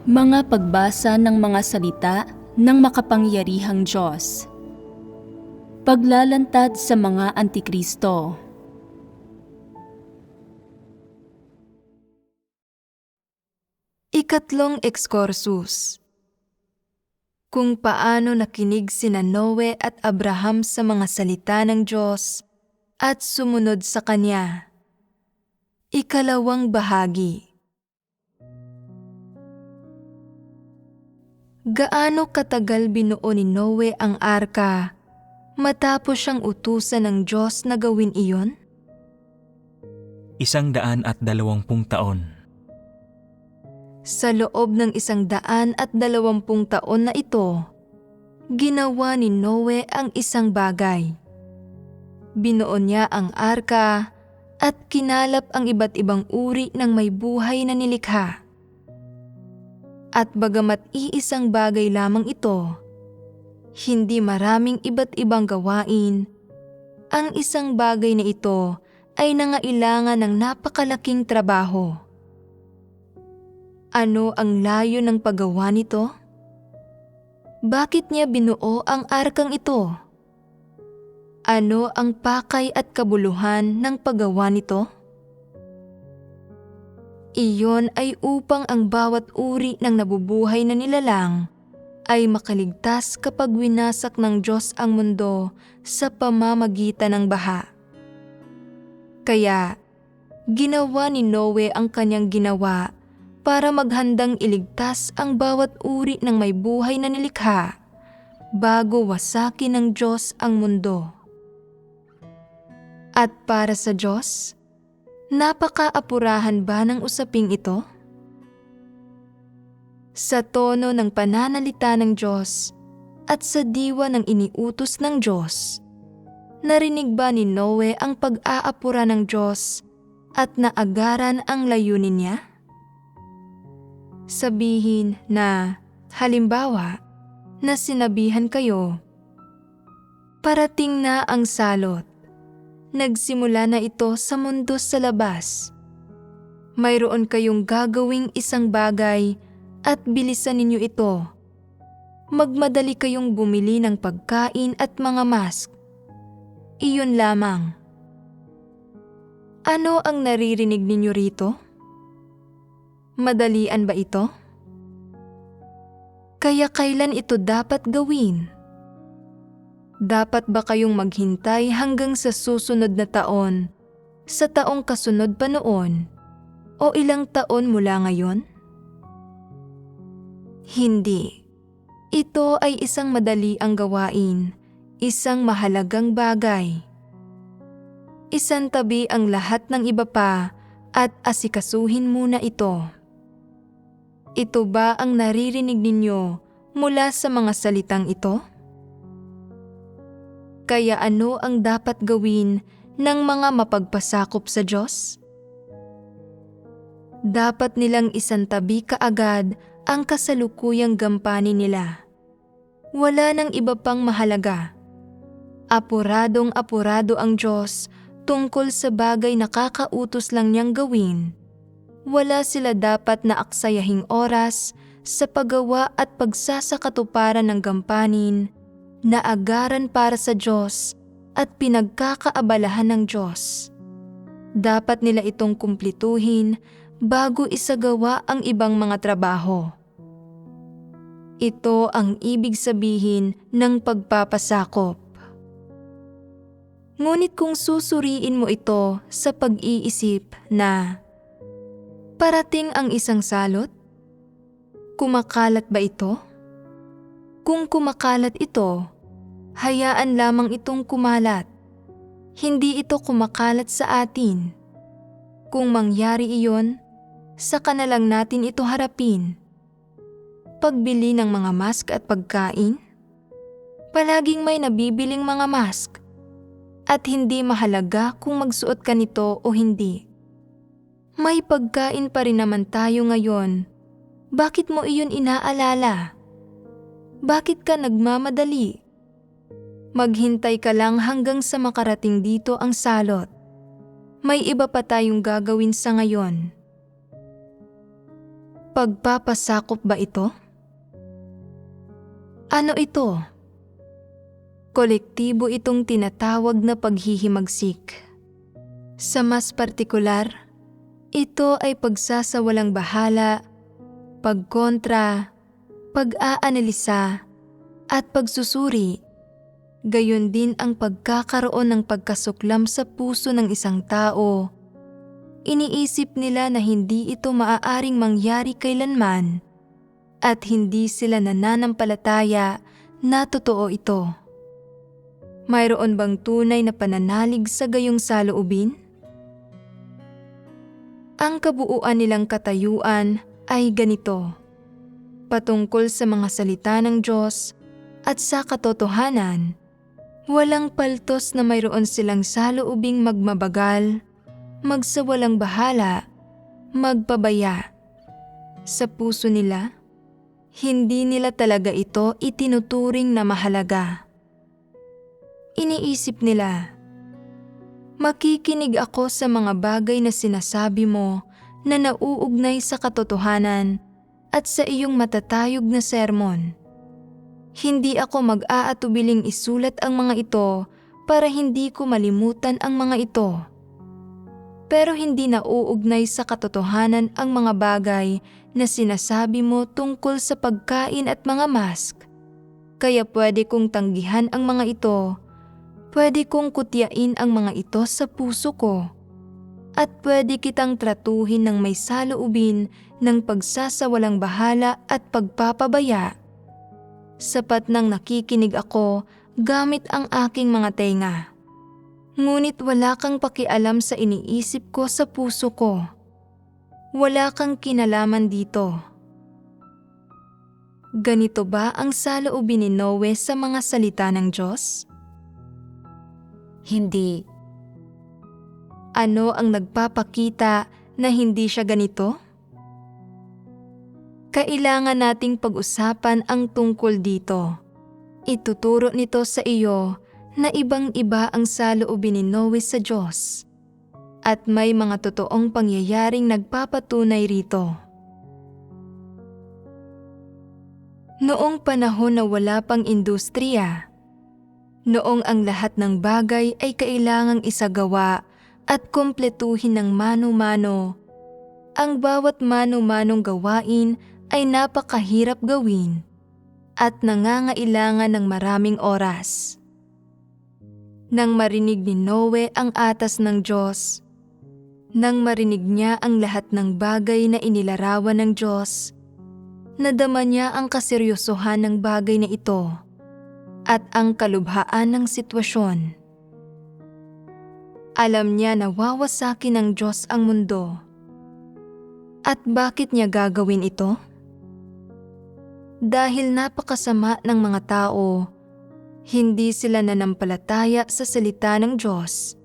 Mga pagbasa ng mga salita ng makapangyarihang Diyos. Paglalantad sa mga Antikristo. Ikatlong Excursus. Kung paano nakinig sina Noe at Abraham sa mga salita ng Diyos at sumunod sa Kanya. Ikalawang bahagi. Gaano katagal binuo ni Noe ang arka matapos siyang utusan ng Diyos na gawin iyon? 120 taon. Sa loob ng 120 taon na ito, ginawa ni Noe ang isang bagay. Binuo niya ang arka at kinalap ang iba't ibang uri ng may buhay na nilikha. At bagamat iisang bagay lamang ito, hindi maraming iba't ibang gawain, ang isang bagay na ito ay nangailangan ng napakalaking trabaho. Ano ang layo ng paggawa nito? Bakit niya binuo ang arkang ito? Ano ang pakay at kabuluhan ng paggawa nito? Iyon ay upang ang bawat uri ng nabubuhay na nilalang ay makaligtas kapag winasak ng Diyos ang mundo sa pamamagitan ng baha. Kaya, ginawa ni Noe ang kanyang ginawa para maghandang iligtas ang bawat uri ng may buhay na nilikha bago wasakin ng Diyos ang mundo. At para sa Diyos, napaka-apurahan ba ng usaping ito? Sa tono ng pananalita ng Diyos at sa diwa ng iniutos ng Diyos, narinig ba ni Noe ang pag-aapura ng Diyos at naagaran ang layunin niya? Sabihin na, halimbawa, na sinabihan kayo, parating na ang salot. Nagsimula na ito sa mundo sa labas. Mayroon kayong gagawing isang bagay at bilisan ninyo ito. Magmadali kayong bumili ng pagkain at mga mask. Iyon lamang. Ano ang naririnig ninyo rito? Madalian ba ito? Kaya kailan ito dapat gawin? Dapat ba kayong maghintay hanggang sa susunod na taon, sa taong kasunod pa noon, o ilang taon mula ngayon? Hindi. Ito ay isang madali ang gawain, isang mahalagang bagay. Isantabi ang lahat ng iba pa at asikasuhin muna ito. Ito ba ang naririnig ninyo mula sa mga salitang ito? Kaya ano ang dapat gawin ng mga mapagpasakop sa Diyos? Dapat nilang isantabi kaagad ang kasalukuyang gampanin nila. Wala nang iba pang mahalaga. Apuradong-apurado ang Diyos tungkol sa bagay na kakautos lang niyang gawin. Wala sila dapat na aksayahing oras sa paggawa at pagsasakatuparan ng gampanin na agaran para sa Diyos at pinagkakaabalahan ng Diyos. Dapat nila itong kumplituhin bago isagawa ang ibang mga trabaho. Ito ang ibig sabihin ng pagpapasakop. Ngunit kung susuriin mo ito sa pag-iisip na parating ang isang salot, kumakalat ba ito? Kung kumakalat ito, hayaan lamang itong kumalat. Hindi ito kumakalat sa atin. Kung mangyari iyon, saka na lang natin ito harapin. Pagbili ng mga mask at pagkain, palaging may nabibiling mga mask at hindi mahalaga kung magsuot ka nito o hindi. May pagkain pa rin naman tayo ngayon. Bakit mo iyon inaalala? Bakit ka nagmamadali? Maghintay ka lang hanggang sa makarating dito ang salot. May iba pa tayong gagawin sa ngayon. Pagpapasakop ba ito? Ano ito? Kolektibo itong tinatawag na paghihimagsik. Sa mas partikular, ito ay pagsasawalang bahala, pagkontra, pag-aanalisa, at pagsusuri. Gayon din ang pagkakaroon ng pagkasuklam sa puso ng isang tao. Iniisip nila na hindi ito maaaring mangyari kailanman at hindi sila nananampalataya na totoo ito. Mayroon bang tunay na pananalig sa gayong saloobin? Ang kabuuan nilang katayuan ay ganito, patungkol sa mga salita ng Diyos at sa katotohanan. Walang paltos na mayroon silang saloobing magmabagal, magsawalang bahala, magpabaya. Sa puso nila, hindi nila talaga ito itinuturing na mahalaga. Iniisip nila, makikinig ako sa mga bagay na sinasabi mo na nauugnay sa katotohanan at sa iyong matatayog na sermon. Hindi ako mag-aatubiling isulat ang mga ito para hindi ko malimutan ang mga ito. Pero hindi nauugnay sa katotohanan ang mga bagay na sinasabi mo tungkol sa pagkain at mga mask. Kaya pwede kong tanggihan ang mga ito, pwede kong kutyain ang mga ito sa puso ko, at pwede kitang tratuhin ng may saloobin ng pagsasawalang bahala at pagpapabaya. Sapat nang nakikinig ako gamit ang aking mga tenga. Ngunit wala kang pakialam sa iniisip ko sa puso ko. Wala kang kinalaman dito. Ganito ba ang saloobin ni Noe sa mga salita ng Diyos? Hindi. Ano ang nagpapakita na hindi siya ganito? Kailangan nating pag-usapan ang tungkol dito. Ituturo nito sa iyo na ibang-iba ang saloobin ni Noe sa Diyos. At may mga totoong pangyayaring nagpapatunay rito. Noong panahon na wala pang industriya, noong ang lahat ng bagay ay kailangang isagawa at kumpletuhin ng mano-mano, ang bawat mano-manong gawain ay napakahirap gawin at nangangailangan ng maraming oras. Nang marinig ni Noe ang atas ng Diyos, nang marinig niya ang lahat ng bagay na inilarawan ng Diyos, nadama niya ang kaseryosohan ng bagay na ito at ang kalubhaan ng sitwasyon. Alam niya na wawasakin ng Diyos ang mundo. At bakit niya gagawin ito? Dahil napakasama ng mga tao, hindi sila nanampalataya sa salita ng Diyos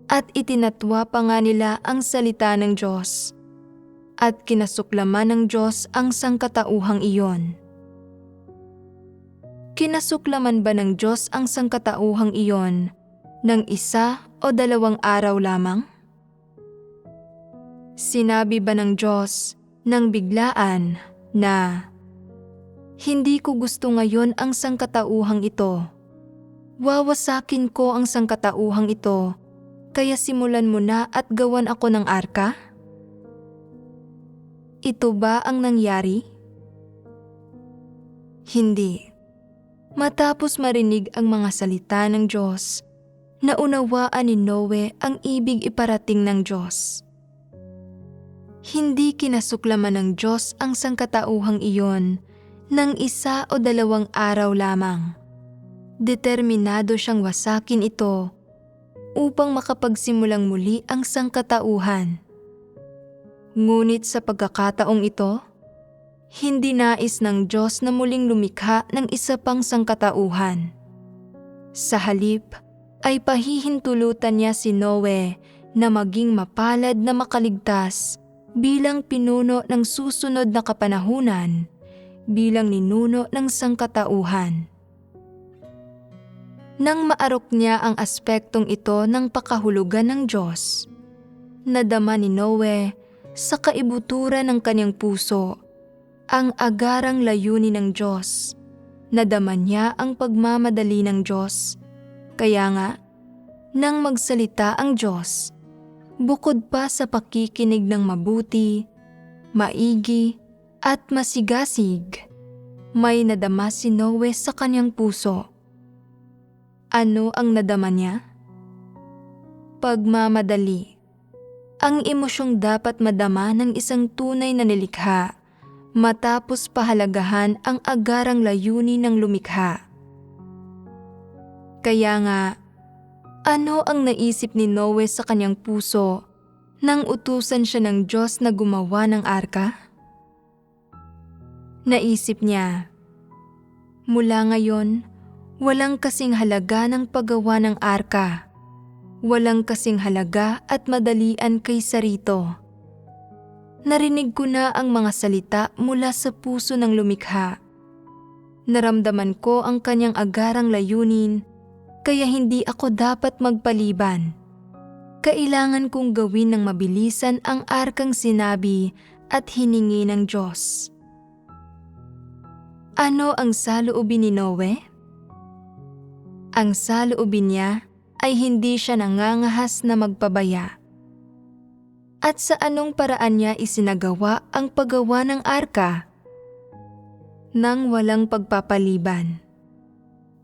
at itinatwa pa nga nila ang salita ng Diyos at kinasuklaman ng Diyos ang sangkatauhang iyon. Kinasuklaman ba ng Diyos ang sangkatauhang iyon ng 1 o 2 araw lamang? Sinabi ba ng Diyos nang biglaan na, hindi ko gusto ngayon ang sangkatauhang ito. Wawasakin ko ang sangkatauhang ito, kaya simulan mo na at gawan ako ng arka? Ito ba ang nangyari? Hindi. Matapos marinig ang mga salita ng Diyos, naunawaan ni Noe ang ibig iparating ng Diyos. Hindi kinasuklaman ng Diyos ang sangkatauhang iyon ng 1 o 2 araw lamang. Determinado siyang wasakin ito upang makapagsimulang muli ang sangkatauhan. Ngunit sa pagkakataong ito, hindi nais ng Diyos na muling lumikha ng isa pang sangkatauhan. Sa halip ay pahihintulutan niya si Noe na maging mapalad na makaligtas bilang pinuno ng susunod na kapanahunan, bilang ninuno ng sangkatauhan. Nang maarok niya ang aspektong ito ng pakahulugan ng Diyos, nadama ni Noe sa kaibuturan ng kanyang puso ang agarang layunin ng Diyos. Nadama niya ang pagmamadali ng Diyos. Kaya nga, nang magsalita ang Diyos, bukod pa sa pakikinig ng mabuti, maigi at masigasig, may nadama si Noe sa kanyang puso. Ano ang nadama niya? Pagmamadali. Ang emosyong dapat madama ng isang tunay na nilikha matapos pahalagahan ang agarang layunin ng lumikha. Kaya nga, ano ang naisip ni Noe sa kanyang puso nang utusan siya ng Diyos na gumawa ng arka? Naisip niya, mula ngayon, walang kasing halaga ng paggawa ng arka. Walang kasing halaga at madalian kaysa rito. Narinig ko na ang mga salita mula sa puso ng lumikha. Naramdaman ko ang kanyang agarang layunin, kaya hindi ako dapat magpaliban. Kailangan kong gawin ng mabilisan ang arkang sinabi at hiningi ng Diyos. Ano ang saloobin ni Noe? Ang saloobin niya ay hindi siya nangangahas na magpabaya. At sa anong paraan niya isinagawa ang paggawa ng arka? Nang walang pagpapaliban.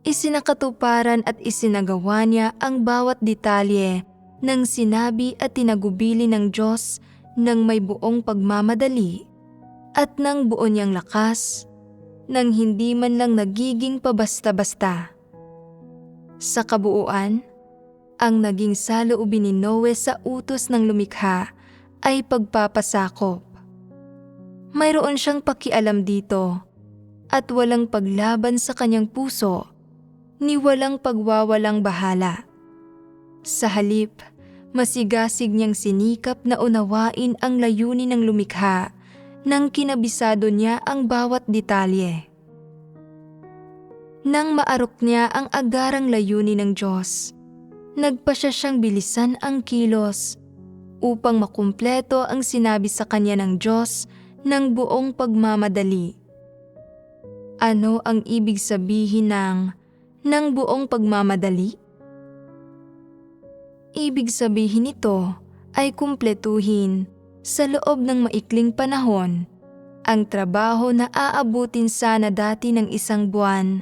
Isinakatuparan at isinagawa niya ang bawat detalye ng sinabi at tinagubili ng Diyos ng may buong pagmamadali at ng buo niyang lakas, nang hindi man lang nagiging pabasta-basta. Sa kabuuan, ang naging saloobin ni Noe sa utos ng lumikha ay pagpapasakop. Mayroon siyang pakialam dito at walang paglaban sa kanyang puso ni walang pagwawalang bahala. Sa halip, masigasig niyang sinikap na unawain ang layunin ng lumikha nang kinabisado niya ang bawat detalye. Nang maarok niya ang agarang layunin ng Diyos, nagpasya siyang bilisan ang kilos upang makumpleto ang sinabi sa kanya ng Diyos ng buong pagmamadali. Ano ang ibig sabihin ng buong pagmamadali? Ibig sabihin nito ay kumpletuhin sa loob ng maikling panahon ang trabaho na aabutin sana dati ng 1 buwan.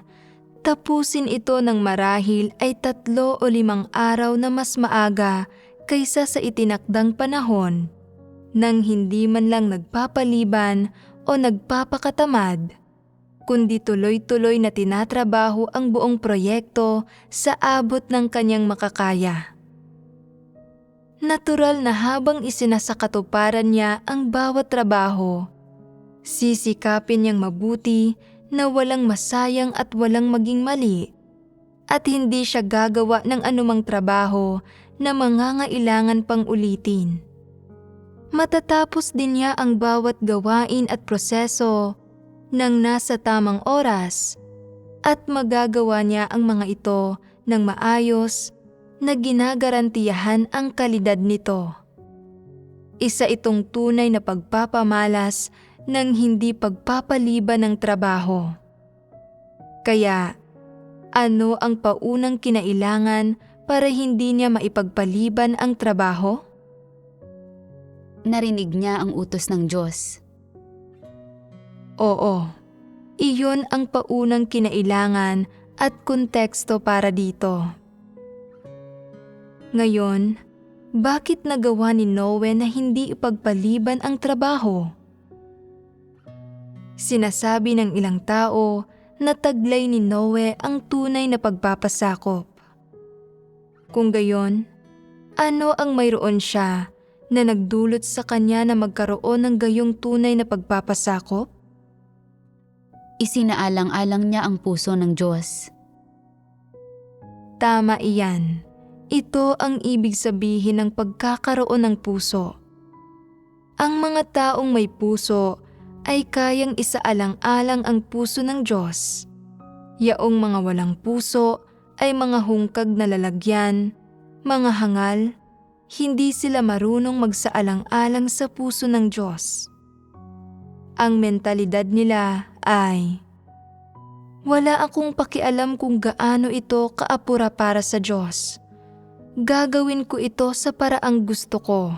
Tapusin ito ng marahil ay 3 o 5 araw na mas maaga kaysa sa itinakdang panahon, nang hindi man lang nagpapaliban o nagpapakatamad, kundi tuloy-tuloy na tinatrabaho ang buong proyekto sa abot ng kanyang makakaya. Natural na habang isinasakatuparan niya ang bawat trabaho, sisikapin niyang mabuti na walang masayang at walang maging mali, at hindi siya gagawa ng anumang trabaho na mangangailangan pang ulitin. Matatapos din niya ang bawat gawain at proseso nang nasa tamang oras, at magagawa niya ang mga ito ng maayos na ginagarantiyahan ang kalidad nito. Isa itong tunay na pagpapamalas ng hindi pagpapaliban ng trabaho. Kaya, ano ang paunang kinailangan para hindi niya maipagpaliban ang trabaho? Narinig niya ang utos ng Diyos. Oo, iyon ang paunang kinailangan at konteksto para dito. Ngayon, bakit nagawa ni Noe na hindi ipagpaliban ang trabaho? Sinasabi ng ilang tao na taglay ni Noe ang tunay na pagpapasakop. Kung gayon, ano ang mayroon siya na nagdulot sa kanya na magkaroon ng gayong tunay na pagpapasakop? Isinaalang-alang niya ang puso ng Diyos. Tama iyan. Ito ang ibig sabihin ng pagkakaroon ng puso. Ang mga taong may puso ay kayang isaalang-alang ang puso ng Diyos. Yaong mga walang puso ay mga hungkag na lalagyan, mga hangal, hindi sila marunong magsaalang-alang sa puso ng Diyos. Ang mentalidad nila ay, wala akong pakialam kung gaano ito kaapura para sa Diyos. Gagawin ko ito sa paraang gusto ko.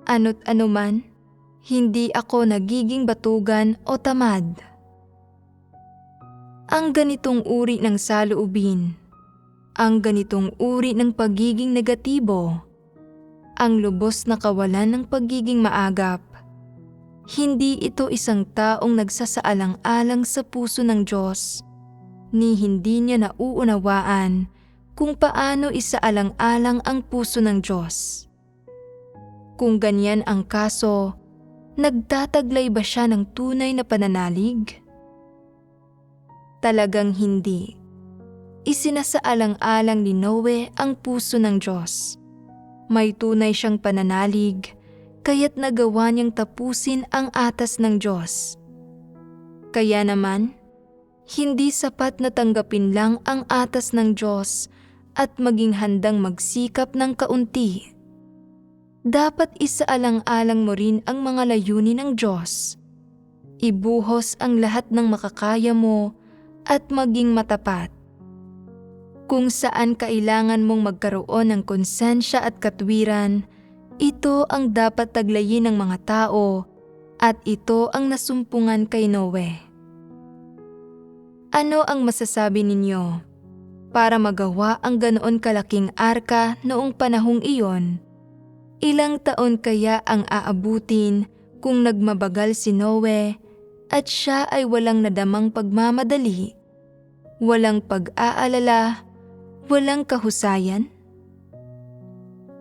Ano't anuman, hindi ako nagiging batugan o tamad. Ang ganitong uri ng saloobin, ang ganitong uri ng pagiging negatibo, ang lubos na kawalan ng pagiging maagap, hindi ito isang taong nagsasaalang-alang sa puso ng Diyos, ni hindi niya nauunawaan kung paano isaalang-alang ang puso ng Diyos. Kung ganyan ang kaso, nagtataglay ba siya ng tunay na pananalig? Talagang hindi. Isinasaalang-alang ni Noe ang puso ng Diyos. May tunay siyang pananalig, kaya't nagawa niyang tapusin ang atas ng Diyos. Kaya naman, hindi sapat na tanggapin lang ang atas ng Diyos at maging handang magsikap ng kaunti. Dapat isaalang-alang mo rin ang mga layunin ng Diyos. Ibuhos ang lahat ng makakaya mo at maging matapat. Kung saan kailangan mong magkaroon ng konsensya at katwiran, ito ang dapat taglayin ng mga tao at ito ang nasumpungan kay Noe. Ano ang masasabi ninyo? Para magawa ang ganoon kalaking arka noong panahong iyon, ilang taon kaya ang aabutin kung nagmabagal si Noe at siya ay walang nadamang pagmamadali, walang pag-aalala, walang kahusayan?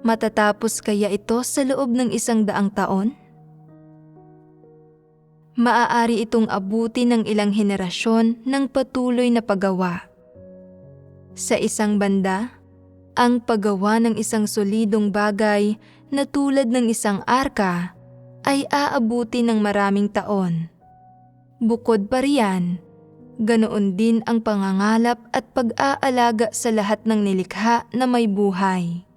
Matatapos kaya ito sa loob ng 100 taon? Maaari itong abutin ng ilang henerasyon ng patuloy na paggawa. Sa isang banda, ang paggawa ng isang solidong bagay na tulad ng isang arka ay aabutin ng maraming taon. Bukod pa riyan, ganoon din ang pangangalap at pag-aalaga sa lahat ng nilikha na may buhay.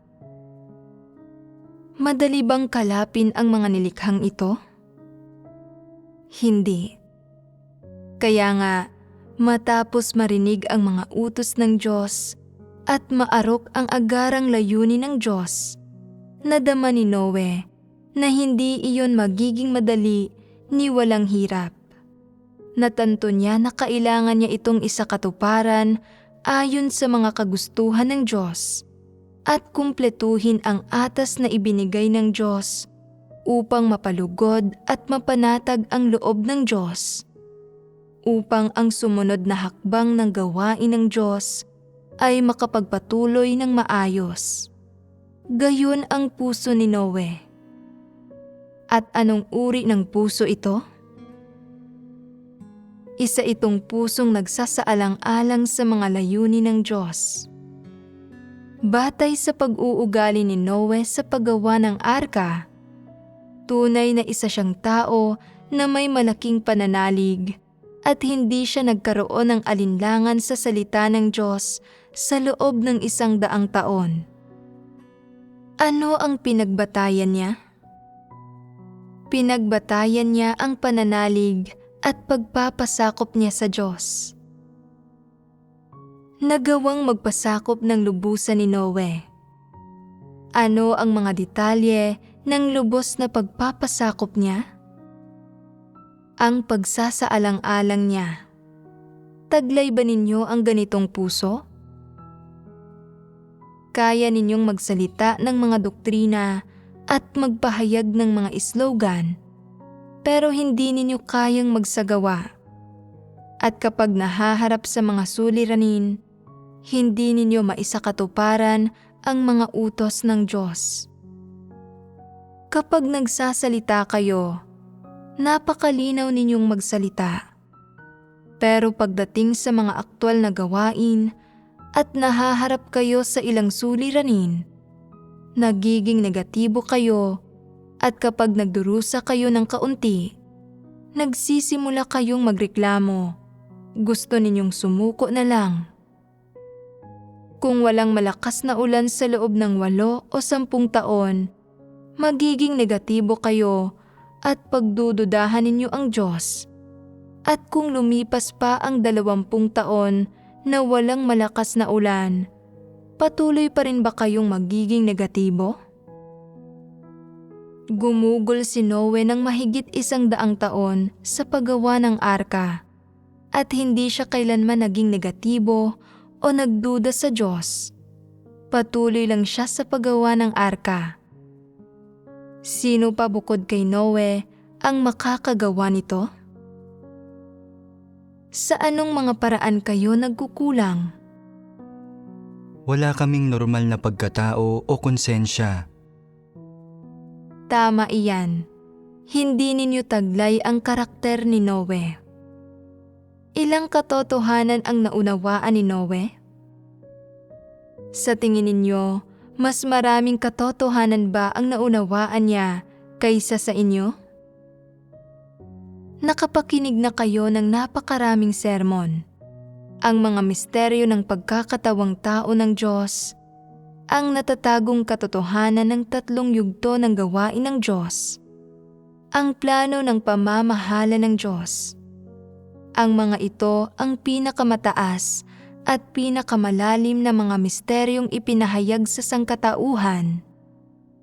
Madali bang kalapin ang mga nilikhang ito? Hindi. Kaya nga, matapos marinig ang mga utos ng Diyos at maarok ang agarang layunin ng Diyos, nadama ni Noe na hindi iyon magiging madali ni walang hirap. Natanto niya na kailangan niya itong isakatuparan ayon sa mga kagustuhan ng Diyos at kumpletuhin ang atas na ibinigay ng Diyos upang mapalugod at mapanatag ang loob ng Diyos, upang ang sumunod na hakbang ng gawain ng Diyos ay makapagpatuloy ng maayos. Gayon ang puso ni Noe. At anong uri ng puso ito? Isa itong pusong nagsasaalang-alang sa mga layunin ng Diyos. Batay sa pag-uugali ni Noe sa paggawa ng arka, tunay na isa siyang tao na may malaking pananalig at hindi siya nagkaroon ng alinlangan sa salita ng Diyos sa loob ng 100 taon. Ano ang pinagbatayan niya? Pinagbatayan niya ang pananalig at pagpapasakop niya sa Diyos. Nagawang magpasakop ng lubusan ni Noe. Ano ang mga detalye ng lubos na pagpapasakop niya? Ang pagsasaalang-alang niya. Taglay ba ninyo ang ganitong puso? Kaya ninyong magsalita ng mga doktrina at magpahayag ng mga slogan, pero hindi ninyo kayang magsagawa. At kapag nahaharap sa mga suliranin, hindi ninyo maisakatuparan ang mga utos ng Diyos. Kapag nagsasalita kayo, napakalinaw ninyong magsalita. Pero pagdating sa mga aktwal na gawain at nahaharap kayo sa ilang suliranin, nagiging negatibo kayo at kapag nagdurusa kayo ng kaunti, nagsisimula kayong magreklamo. Gusto ninyong sumuko na lang. Kung walang malakas na ulan sa loob ng 8 o 10 taon, magiging negatibo kayo at pagdududahan ninyo ang Diyos. At kung lumipas pa ang 20 taon na walang malakas na ulan, patuloy pa rin ba kayong magiging negatibo? Gumugol si Noe ng mahigit 100 taon sa paggawa ng arka at hindi siya kailanman naging negatibo o nagduda sa Diyos. Patuloy lang siya sa paggawa ng arka. Sino pa bukod kay Noe ang makakagawa nito? Sa anong mga paraan kayo nagkukulang? Wala kaming normal na pagkatao o konsensya. Tama iyan. Hindi ninyo taglay ang karakter ni Noe. Ilang katotohanan ang naunawaan ni Noe? Sa tingin ninyo, mas maraming katotohanan ba ang naunawaan niya kaysa sa inyo? Nakapakinig na kayo ng napakaraming sermon. Ang mga misteryo ng pagkakatawang tao ng Diyos, ang natatagong katotohanan ng 3 yugto ng gawain ng Diyos, ang plano ng pamamahala ng Diyos. Ang mga ito ang pinakamataas at pinakamalalim na mga misteryong ipinahayag sa sangkatauhan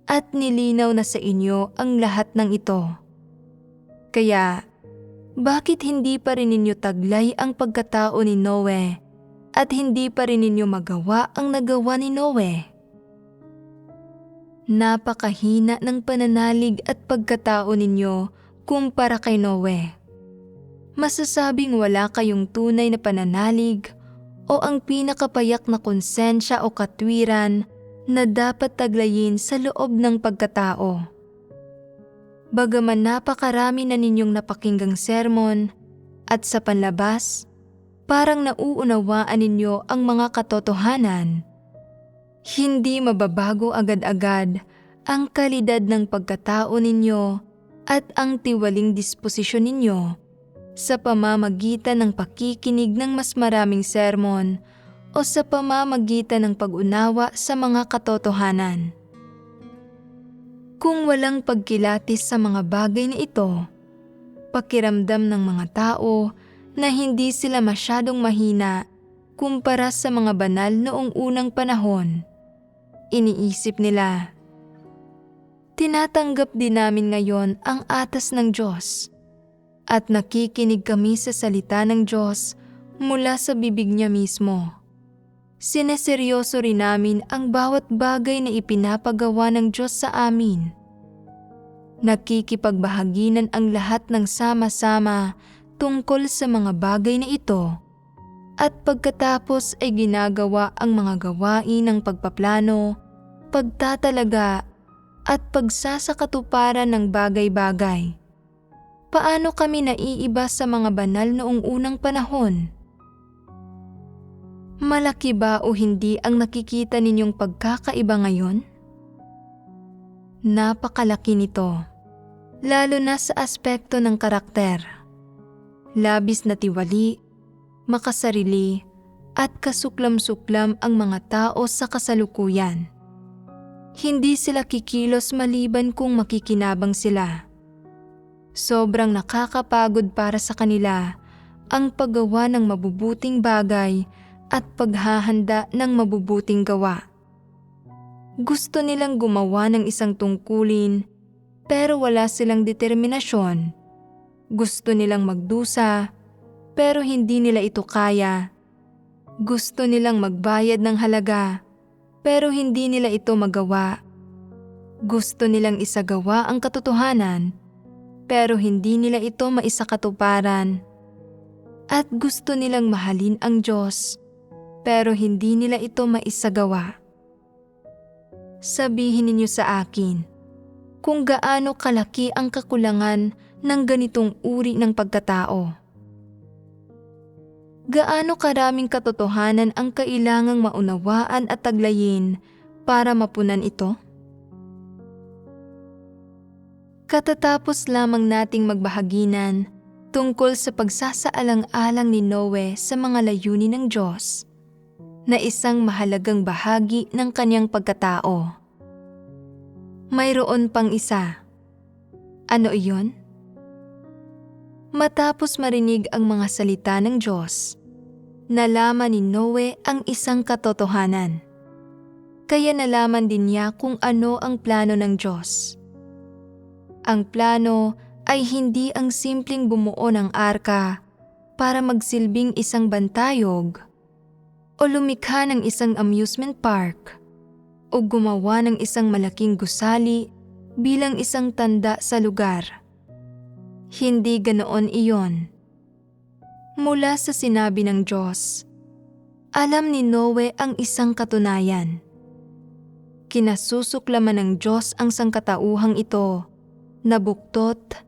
at nilinaw na sa inyo ang lahat ng ito. Kaya, bakit hindi pa rin ninyo taglay ang pagkatao ni Noe at hindi pa rin ninyo magawa ang nagawa ni Noe? Napakahina ng pananalig at pagkatao ninyo kumpara kay Noe. Masasabing wala kayong tunay na pananalig o ang pinakapayak na konsensya o katwiran na dapat taglayin sa loob ng pagkatao. Bagaman napakarami na ninyong napakinggang sermon at sa panlabas, parang nauunawaan ninyo ang mga katotohanan, hindi mababago agad-agad ang kalidad ng pagkatao ninyo at ang tiwaling disposisyon ninyo sa pamamagitan ng pakikinig ng mas maraming sermon o sa pamamagitan ng pag-unawa sa mga katotohanan. Kung walang pagkilatis sa mga bagay na ito, pakiramdam ng mga tao na hindi sila masyadong mahina kumpara sa mga banal noong unang panahon. Iniisip nila, tinatanggap din namin ngayon ang atas ng Diyos at nakikinig kami sa salita ng Diyos mula sa bibig niya mismo. Sineseryoso rin namin ang bawat bagay na ipinapagawa ng Diyos sa amin. Nakikipagbahaginan ang lahat ng sama-sama tungkol sa mga bagay na ito at pagkatapos ay ginagawa ang mga gawain ng pagpaplano, pagtatalaga at pagsasakatuparan ng bagay-bagay. Paano kami naiiba sa mga banal noong unang panahon? Malaki ba o hindi ang nakikita ninyong pagkakaiba ngayon? Napakalaki nito, lalo na sa aspekto ng karakter. Labis na tiwali, makasarili, at kasuklam-suklam ang mga tao sa kasalukuyan. Hindi sila kikilos maliban kung makikinabang sila. Sobrang nakakapagod para sa kanila ang paggawa ng mabubuting bagay at paghahanda ng mabubuting gawa. Gusto nilang gumawa ng isang tungkulin pero wala silang determinasyon. Gusto nilang magdusa pero hindi nila ito kaya. Gusto nilang magbayad ng halaga pero hindi nila ito magawa. Gusto nilang isagawa ang katotohanan pero hindi nila ito maisakatuparan. At gusto nilang mahalin ang Diyos pero hindi nila ito maisagawa. Sabihin ninyo sa akin kung gaano kalaki ang kakulangan ng ganitong uri ng pagkatao. Gaano karaming katotohanan ang kailangang maunawaan at taglayin para mapunan ito? Katatapos lamang nating magbahaginan tungkol sa pagsasaalang-alang ni Noe sa mga layunin ng Diyos, na isang mahalagang bahagi ng kanyang pagkatao. Mayroon pang isa. Ano iyon? Matapos marinig ang mga salita ng Diyos, nalaman ni Noe ang isang katotohanan. Kaya nalaman din niya kung ano ang plano ng Diyos. Ang plano ay hindi ang simpleng bumuo ng arka para magsilbing isang bantayog o lumikha ng isang amusement park o gumawa ng isang malaking gusali bilang isang tanda sa lugar. Hindi ganoon iyon. Mula sa sinabi ng Diyos, alam ni Noe ang isang katunayan. Kinasusuklaman ng Diyos ang sangkatauhang ito, nabuktot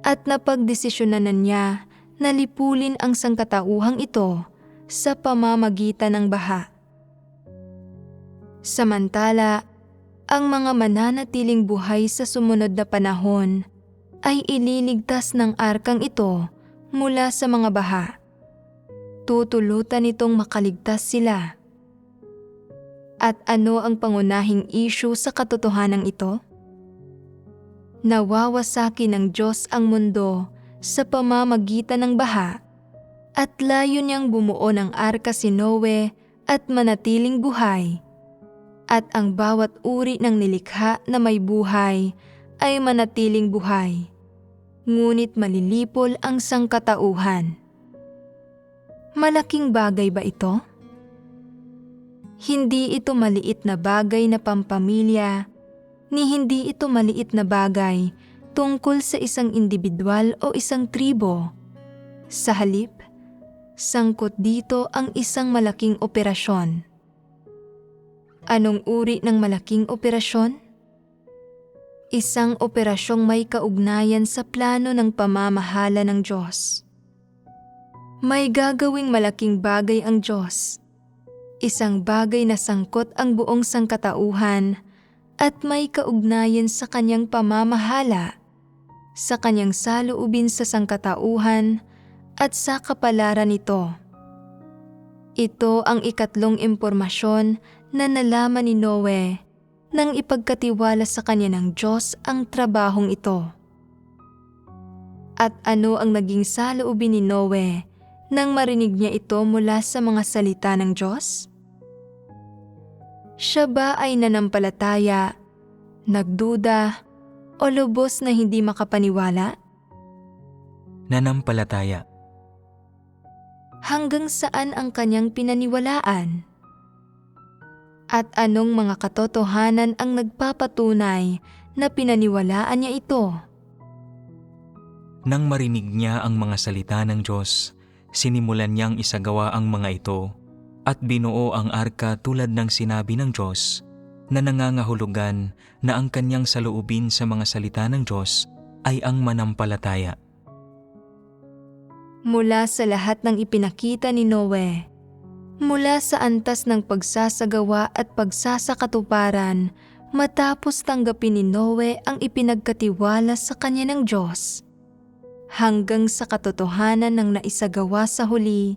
at napagdesisyonan niya na lipulin ang sangkatauhang ito sa pamamagitan ng baha. Samantala, ang mga mananatiling buhay sa sumunod na panahon ay ililigtas ng arkang ito mula sa mga baha. Tutulutan itong makaligtas sila. At ano ang pangunahing issue sa katotohanan ito? Nawawasaki ng Diyos ang mundo sa pamamagitan ng baha at layo niyang bumuo ng arka si Noe at manatiling buhay. At ang bawat uri ng nilikha na may buhay ay manatiling buhay. Ngunit malilipol ang sangkatauhan. Malaking bagay ba ito? Hindi ito maliit na bagay na pampamilya, ni hindi ito maliit na bagay tungkol sa isang individual o isang tribo. Sa halip, sangkot dito ang isang malaking operasyon. Anong uri ng malaking operasyon? Isang operasyong may kaugnayan sa plano ng pamamahala ng Diyos. May gagawing malaking bagay ang Diyos. Isang bagay na sangkot ang buong sangkatauhan at may kaugnayan sa kanyang pamamahala, sa kanyang saloobin sa sangkatauhan at sa kapalaran nito. Ito ang ikatlong impormasyon na nalaman ni Noe nang ipagkatiwala sa kanya ng Diyos ang trabahong ito. At ano ang naging saloobin ni Noe nang marinig niya ito mula sa mga salita ng Diyos? Siya ba ay nanampalataya, nagduda, o lubos na hindi makapaniwala? Nanampalataya. Hanggang saan ang kanyang pinaniwalaan? At anong mga katotohanan ang nagpapatunay na pinaniwalaan niya ito? Nang marinig niya ang mga salita ng Diyos, sinimulan niyang isagawa ang mga ito at binuo ang arka tulad ng sinabi ng Diyos na nangangahulugan na ang kanyang saloobin sa mga salita ng Diyos ay ang manampalataya. Mula sa lahat ng ipinakita ni Noe, mula sa antas ng pagsasagawa at pagsasakatuparan matapos tanggapin ni Noe ang ipinagkatiwala sa kanya ng Diyos, hanggang sa katotohanan ng naisagawa sa huli,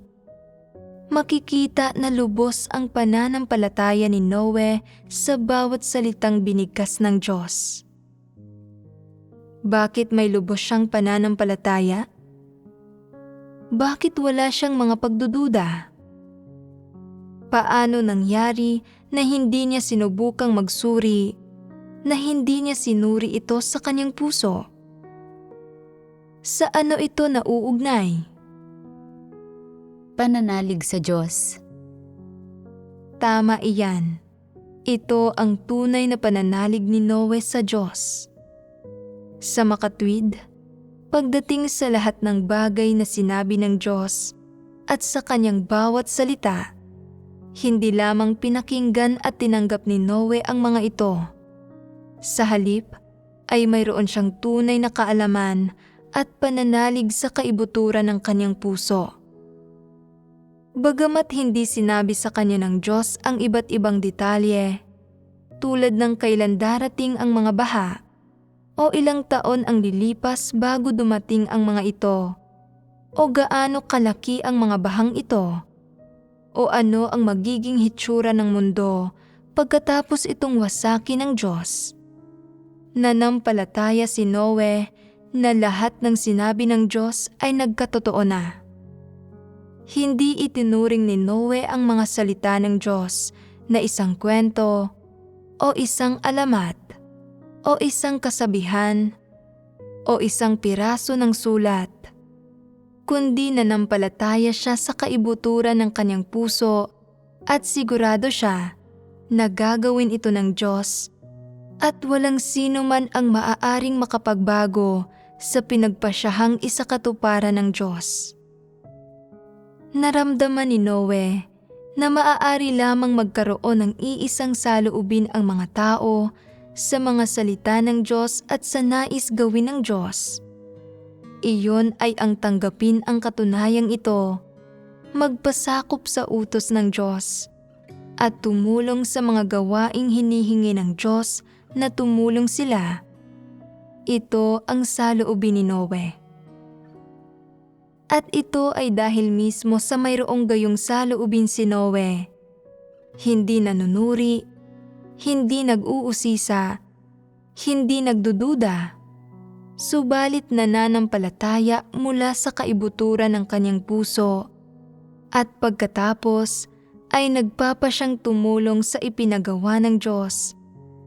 makikita na lubos ang pananampalataya ni Noe sa bawat salitang binigkas ng Diyos. Bakit may lubos siyang pananampalataya? Bakit wala siyang mga pagdududa? Paano nangyari na hindi niya sinubukang magsuri, na hindi niya sinuri ito sa kanyang puso? Sa ano ito nauugnay? Pananalig sa Diyos. Tama iyan. Ito ang tunay na pananalig ni Noe sa Diyos. Sa makatwid, pagdating sa lahat ng bagay na sinabi ng Diyos at sa kanyang bawat salita, hindi lamang pinakinggan at tinanggap ni Noe ang mga ito. Sa halip, ay mayroon siyang tunay na kaalaman at pananalig sa kaibuturan ng kanyang puso. Bagamat hindi sinabi sa kanya ng Diyos ang iba't ibang detalye, tulad ng kailan darating ang mga baha, o ilang taon ang lilipas bago dumating ang mga ito, o gaano kalaki ang mga bahang ito, o ano ang magiging hitsura ng mundo pagkatapos itong wasaki ng Diyos. Nanampalataya si Noe na lahat ng sinabi ng Diyos ay nagkatotoo na. Hindi itinuring ni Noe ang mga salita ng Diyos na isang kwento o isang alamat o isang kasabihan o isang piraso ng sulat, kundi nanampalataya siya sa kaibuturan ng kanyang puso at sigurado siya na gagawin ito ng Diyos at walang sino man ang maaaring makapagbago sa pinagpasyahang isakatuparan ng Diyos. Naramdaman ni Noe na maaari lamang magkaroon ng iisang saloobin ang mga tao sa mga salita ng Diyos at sa nais gawin ng Diyos. Iyon ay ang tanggapin ang katunayang ito, magpasakop sa utos ng Diyos, at tumulong sa mga gawaing hinihingi ng Diyos na tumulong sila. Ito ang saloobin ni Noe. At ito ay dahil mismo sa mayroong gayong saloobin si Noe. Hindi nanunuri, hindi nag-uusisa, hindi nagdududa, subalit nananampalataya mula sa kaibuturan ng kanyang puso at pagkatapos ay nagpapasyang tumulong sa ipinagawa ng Diyos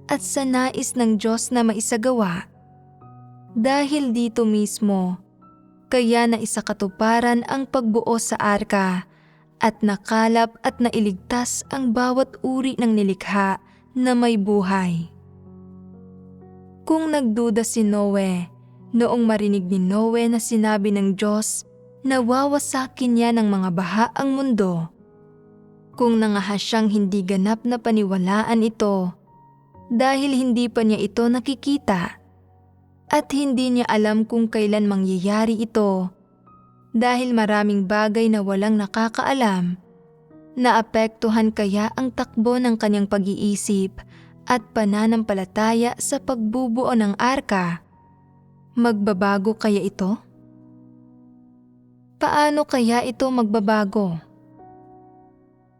at sa nais ng Diyos na maisagawa. Dahil dito mismo, kaya naisakatuparan ang pagbuo sa arka at nakalap at nailigtas ang bawat uri ng nilikha na may buhay. Kung nagduda si Noe, noong marinig ni Noe na sinabi ng Diyos na wawasakin niya ng mga baha ang mundo, kung nangahas siyang hindi ganap na paniwalaan ito dahil hindi pa niya ito nakikita at hindi niya alam kung kailan mangyayari ito dahil maraming bagay na walang nakakaalam, naapektuhan kaya ang takbo ng kanyang pag-iisip at pananampalataya sa pagbubuo ng arka? Magbabago kaya ito? Paano kaya ito magbabago?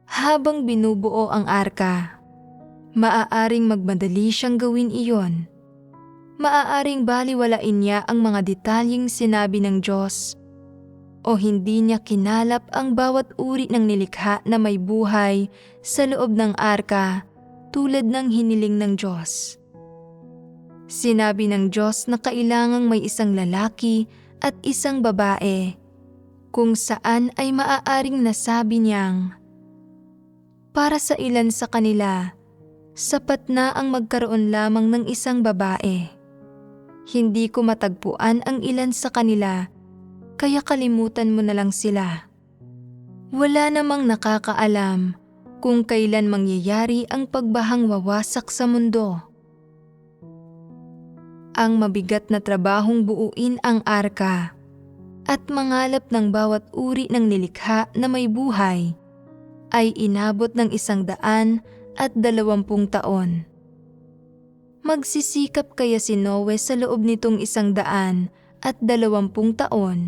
Habang binubuo ang arka, maaaring magmadali siyang gawin iyon. Maaaring baliwalain niya ang mga detalyeng sinabi ng Diyos o hindi niya kinalap ang bawat uri ng nilikha na may buhay sa loob ng arka tulad ng hiniling ng Diyos. Sinabi ng Diyos na kailangang may isang lalaki at isang babae, kung saan ay maaaring nasabi niyang, para sa ilan sa kanila, sapat na ang magkaroon lamang ng isang babae. Hindi ko matagpuan ang ilan sa kanila, kaya kalimutan mo na lang sila. Wala namang nakakaalam kung kailan mangyayari ang pagbahang wawasak sa mundo. Ang mabigat na trabahong buuin ang arka at mangalap ng bawat uri ng nilikha na may buhay ay inabot ng 120 taon. Magsisikap kaya si Noe sa loob nitong 120 taon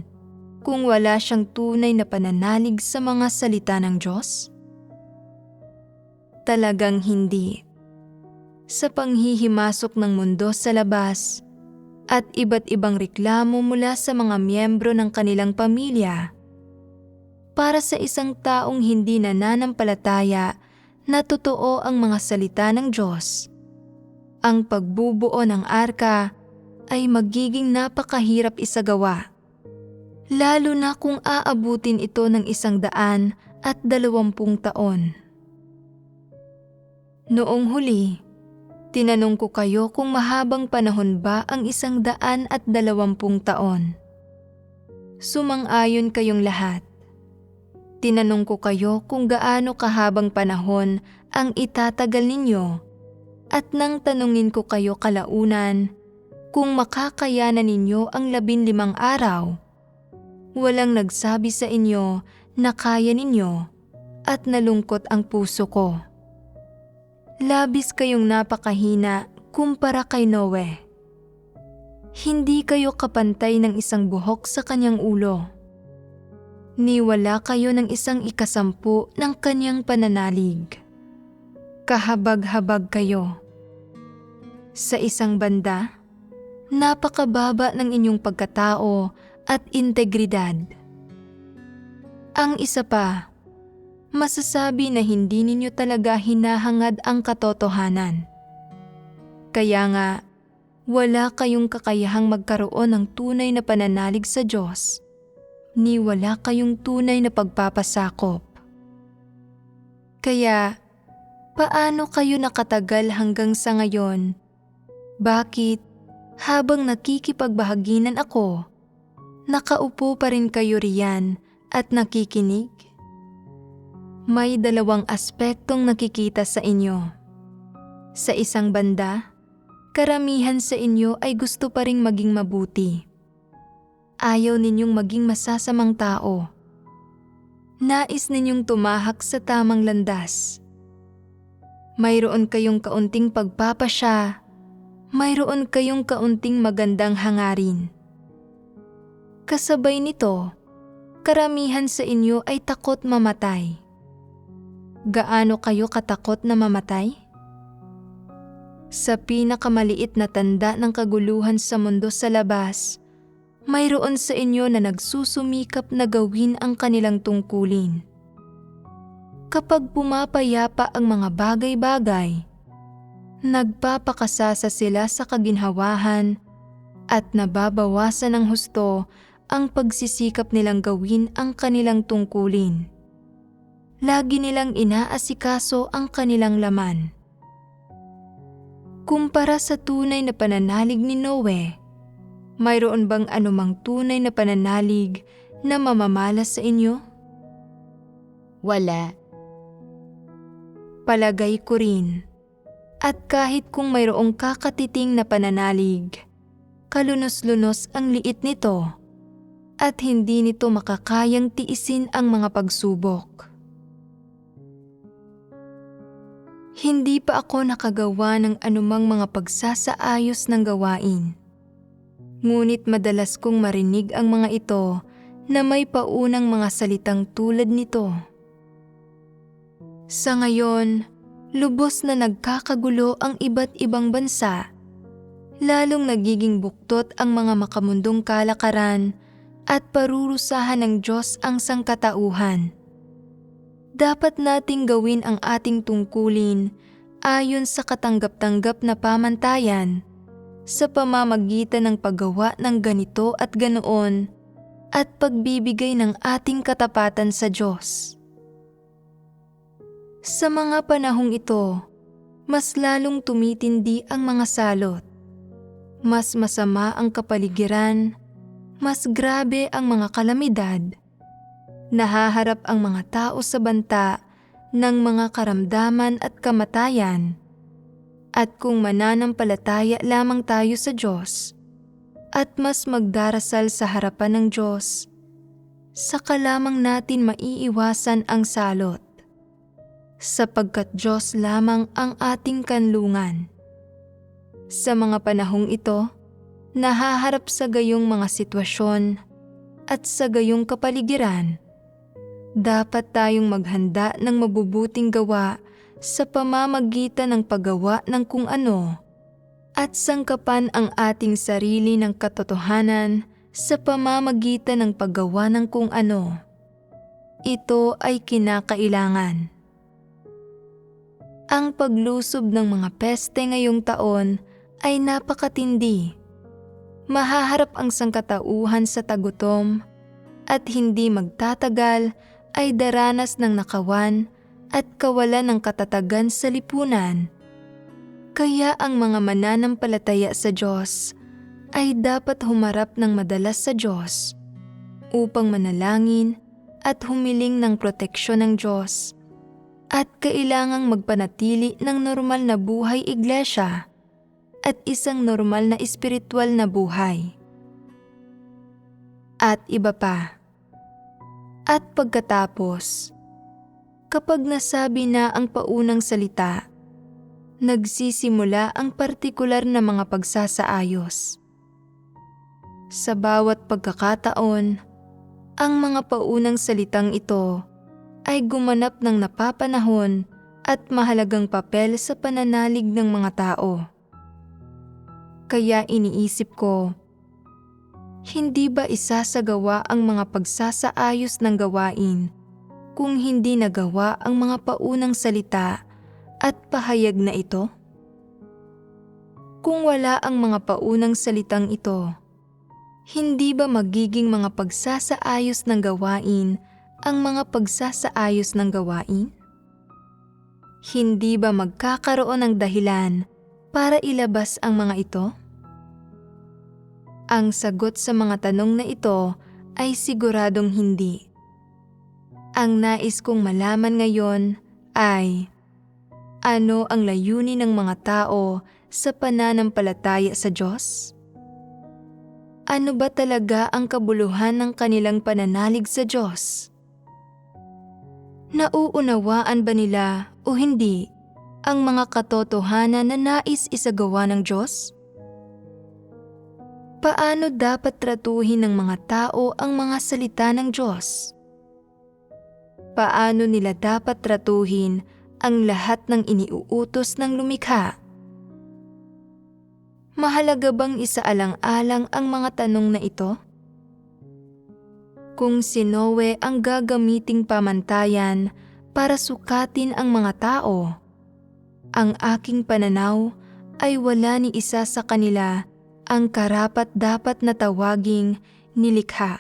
kung wala siyang tunay na pananalig sa mga salita ng Diyos? Talagang hindi. Sa panghihimasok ng mundo sa labas at iba't ibang reklamo mula sa mga miyembro ng kanilang pamilya, para sa isang taong hindi nananampalataya na totoo ang mga salita ng Diyos, ang pagbubuo ng arka ay magiging napakahirap isagawa, lalo na kung aabutin ito ng 120 taon. Noong huli, tinanong ko kayo kung mahabang panahon ba ang 120 taon. Sumang-ayon kayong lahat. Tinanong ko kayo kung gaano kahabang panahon ang itatagal ninyo at nang tanungin ko kayo kalaunan kung makakayanan ninyo ang 15 araw. Walang nagsabi sa inyo na kaya ninyo at nalungkot ang puso ko. Labis kayong napakahina kumpara kay Noe. Hindi kayo kapantay ng isang buhok sa kanyang ulo. Niwala kayo ng 1/10 ng kanyang pananalig. Kahabag-habag kayo. Sa isang banda, napakababa ng inyong pagkatao at integridad. Ang isa pa, masasabi na hindi ninyo talaga hinahangad ang katotohanan. Kaya nga, wala kayong kakayahang magkaroon ng tunay na pananalig sa Diyos, ni wala kayong tunay na pagpapasakop. Kaya, paano kayo nakatagal hanggang sa ngayon? Bakit, habang nakikipagbahaginan ako, nakaupo pa rin kayo riyan at nakikinig? May 2 aspektong nakikita sa inyo. Sa isang banda, karamihan sa inyo ay gusto pa ring maging mabuti. Ayaw ninyong maging masasamang tao. Nais ninyong tumahak sa tamang landas. Mayroon kayong kaunting pagpapasya, mayroon kayong kaunting magandang hangarin. Kasabay nito, karamihan sa inyo ay takot mamatay. Gaano kayo katakot na mamatay? Sa pinakamaliit na tanda ng kaguluhan sa mundo sa labas, mayroon sa inyo na nagsusumikap na gawin ang kanilang tungkulin. Kapag pumapayapa ang mga bagay-bagay, nagpapakasasa sila sa kaginhawahan at nababawasan ng husto ang pagsisikap nilang gawin ang kanilang tungkulin. Lagi nilang inaasikaso ang kanilang laman. Kumpara sa tunay na pananalig ni Noe, mayroon bang anumang tunay na pananalig na mamamalas sa inyo? Wala. Palagay ko rin. At kahit kung mayroong kakatiting na pananalig, kalunos-lunos ang liit nito at hindi nito makakayang tiisin ang mga pagsubok. Hindi pa ako nakagawa ng anumang mga pagsasaayos ng gawain. Ngunit madalas kong marinig ang mga ito na may paunang mga salitang tulad nito. Sa ngayon, lubos na nagkakagulo ang iba't ibang bansa, lalong nagiging buktot ang mga makamundong kalakaran at parurusahan ng Diyos ang sangkatauhan. Dapat nating gawin ang ating tungkulin ayon sa katanggap-tanggap na pamantayan sa pamamagitan ng paggawa ng ganito at ganoon at pagbibigay ng ating katapatan sa Diyos. Sa mga panahong ito, mas lalong tumitindi ang mga salot. Mas masama ang kapaligiran, mas grabe ang mga kalamidad. Nahaharap ang mga tao sa banta ng mga karamdaman at kamatayan. At kung mananampalataya lamang tayo sa Diyos at mas magdarasal sa harapan ng Diyos, saka lamang natin maiiwasan ang salot. Sapagkat Diyos lamang ang ating kanlungan. Sa mga panahong ito, nahaharap sa gayong mga sitwasyon at sa gayong kapaligiran, dapat tayong maghanda ng mabubuting gawa sa pamamagitan ng paggawa ng kung ano at sangkapan ang ating sarili ng katotohanan sa pamamagitan ng paggawa ng kung ano. Ito ay kinakailangan. Ang paglusob ng mga peste ngayong taon ay napakatindi. Mahaharap ang sangkatauhan sa tagutom at hindi magtatagal ay daranas ng nakawan at kawalan ng katatagan sa lipunan. Kaya ang mga mananampalataya sa Diyos ay dapat humarap ng madalas sa Diyos upang manalangin at humiling ng proteksyon ng Diyos at kailangang magpanatili ng normal na buhay iglesia at isang normal na espiritual na buhay. At iba pa. At pagkatapos, kapag nasabi na ang paunang salita, nagsisimula ang partikular na mga pagsasaayos. Sa bawat pagkakataon, Ang mga paunang salitang ito ay gumanap ng napapanahon at mahalagang papel sa pananalig ng mga tao. Kaya iniisip ko, hindi ba isasagawa ang mga pagsasaayos ng gawain kung hindi nagawa ang mga paunang salita at pahayag na ito? Kung wala ang mga paunang salitang ito, hindi ba magiging mga pagsasaayos ng gawain ang mga pagsasaayos ng gawain? Hindi ba magkakaroon ng dahilan para ilabas ang mga ito? Ang sagot sa mga tanong na ito ay siguradong hindi. Ang nais kong malaman ngayon ay, ano ang layunin ng mga tao sa pananampalataya sa Diyos? Ano ba talaga ang kabuluhan ng kanilang pananalig sa Diyos? Nauunawaan ba nila o hindi ang mga katotohanan na nais isagawa ng Diyos? Paano dapat tratuhin ng mga tao ang mga salita ng Diyos? Paano nila dapat tratuhin ang lahat ng iniuutos ng lumikha? Mahalaga bang isaalang-alang ang mga tanong na ito? Kung si Noe ang gagamiting pamantayan para sukatin ang mga tao, ang aking pananaw ay wala ni isa sa kanila ang karapat-dapat na tawaging nilikha.